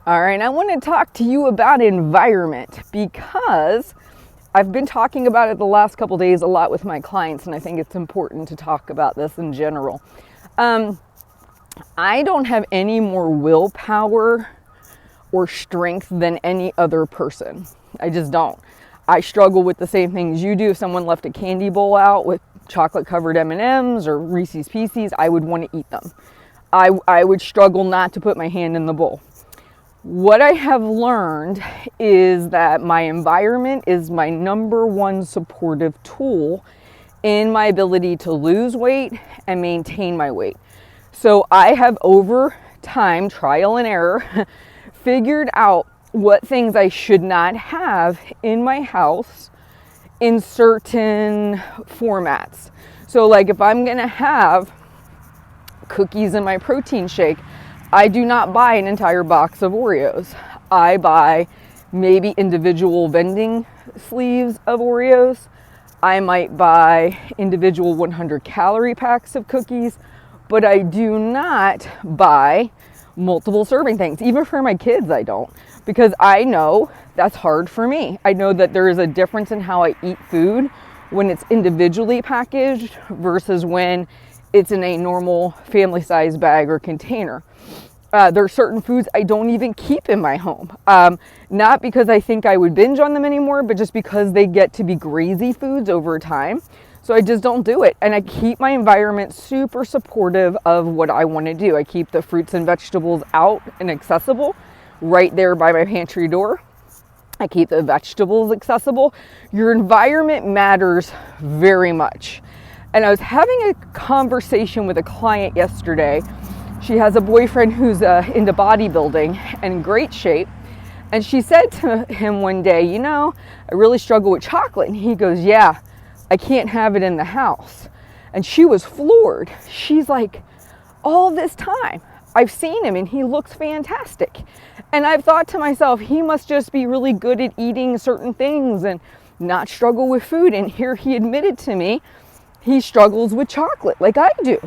All right, I want to talk to you about environment because I've been talking about it the last couple days a lot with my clients, and I think it's important to talk about this in general. I don't have any more willpower or strength than any other person. I just don't. I struggle with the same things you do. If someone left a candy bowl out with chocolate covered M&Ms or Reese's Pieces, I would want to eat them. I would struggle not to put my hand in the bowl. What I have learned is that my environment is my number one supportive tool in my ability to lose weight and maintain my weight. So I have, over time, trial and error, figured out what things I should not have in my house in certain formats. So like if I'm gonna have cookies in my protein shake, I do not buy an entire box of Oreos. I buy maybe individual vending sleeves of Oreos. I might buy individual 100 calorie packs of cookies, but I do not buy multiple serving things. Even for my kids, I don't, because I know that's hard for me. I know that there is a difference in how I eat food when it's individually packaged versus when it's in a normal family size bag or container. There are certain foods I don't even keep in my home. Not because I think I would binge on them anymore, but just because they get to be greasy foods over time. So I just don't do it. And I keep my environment super supportive of what I want to do. I keep the fruits and vegetables out and accessible right there by my pantry door. I keep the vegetables accessible. Your environment matters very much. And I was having a conversation with a client yesterday. She has a boyfriend who's into bodybuilding and in great shape. And she said to him one day, you know, I really struggle with chocolate. And he goes, yeah, I can't have it in the house. And she was floored. She's like, all this time, I've seen him and he looks fantastic. And I've thought to myself, he must just be really good at eating certain things and not struggle with food. And here he admitted to me, he struggles with chocolate like I do.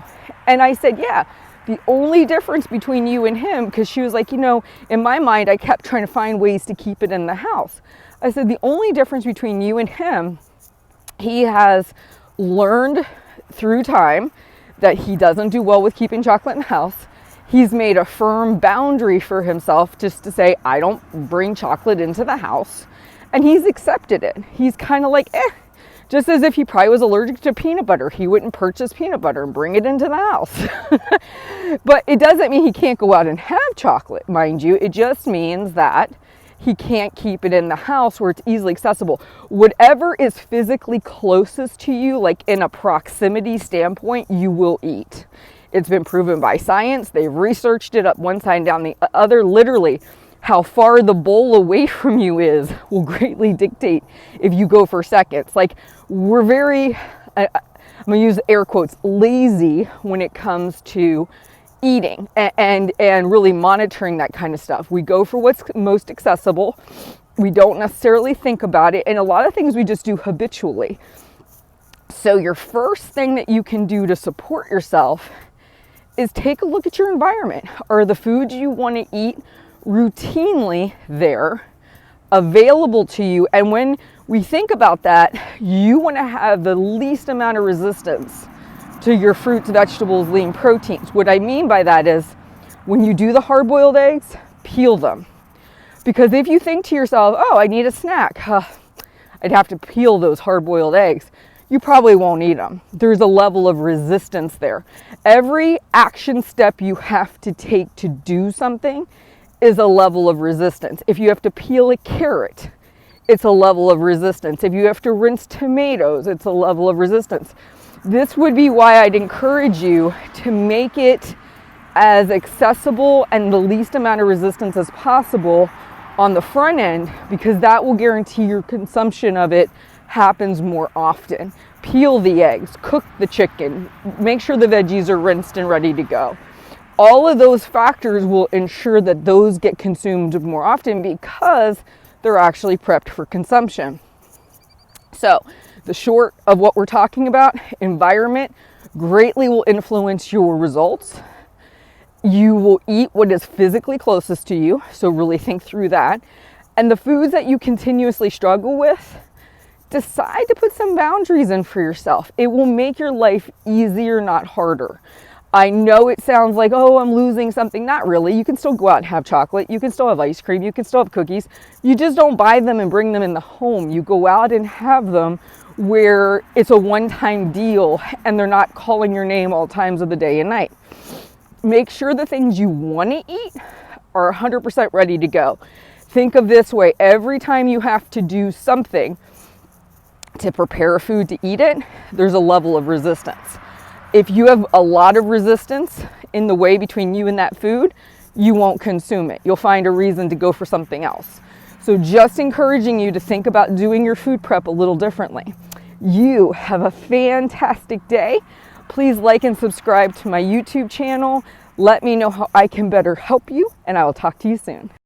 And I said, yeah, the only difference between you and him, because she was like, you know, in my mind, I kept trying to find ways to keep it in the house. I said, the only difference between you and him, he has learned through time that he doesn't do well with keeping chocolate in the house. He's made a firm boundary for himself just to say, I don't bring chocolate into the house. And he's accepted it. He's kind of like, just as if he probably was allergic to peanut butter. He wouldn't purchase peanut butter and bring it into the house. But it doesn't mean he can't go out and have chocolate, mind you. It just means that he can't keep it in the house where it's easily accessible. Whatever is physically closest to you, like in a proximity standpoint, you will eat. It's been proven by science. They've researched it up one side and down the other. Literally, how far the bowl away from you is will greatly dictate if you go for seconds. Like, we're very, I'm gonna use air quotes, lazy when it comes to eating and really monitoring that kind of stuff. We go for what's most accessible. We don't necessarily think about it. And a lot of things we just do habitually. So your first thing that you can do to support yourself is take a look at your environment. Are the foods you want to eat routinely there, available to you? And when we think about that, you want to have the least amount of resistance to your fruits, vegetables, lean proteins. What I mean by that is when you do the hard-boiled eggs, peel them. Because if you think to yourself, oh, I need a snack, I'd have to peel those hard-boiled eggs, you probably won't eat them. There's a level of resistance there. Every action step you have to take to do something is a level of resistance. If you have to peel a carrot, it's a level of resistance. If you have to rinse tomatoes, it's a level of resistance. This would be why I'd encourage you to make it as accessible and the least amount of resistance as possible on the front end, because that will guarantee your consumption of it happens more often. Peel the eggs, cook the chicken, make sure the veggies are rinsed and ready to go. All of those factors will ensure that those get consumed more often because they're actually prepped for consumption. So the short of what we're talking about, environment greatly will influence your results. You will eat what is physically closest to you, so really think through that. And the foods that you continuously struggle with, decide to put some boundaries in for yourself. It will make your life easier, not harder. I know it sounds like, oh, I'm losing something. Not really. You can still go out and have chocolate. You can still have ice cream. You can still have cookies. You just don't buy them and bring them in the home. You go out and have them where it's a one-time deal and they're not calling your name all times of the day and night. Make sure the things you want to eat are 100% ready to go. Think of this way. Every time you have to do something to prepare a food to eat it, there's a level of resistance. If you have a lot of resistance in the way between you and that food, you won't consume it. You'll find a reason to go for something else. So just encouraging you to think about doing your food prep a little differently. You have a fantastic day. Please like and subscribe to my YouTube channel. Let me know how I can better help you, and I will talk to you soon.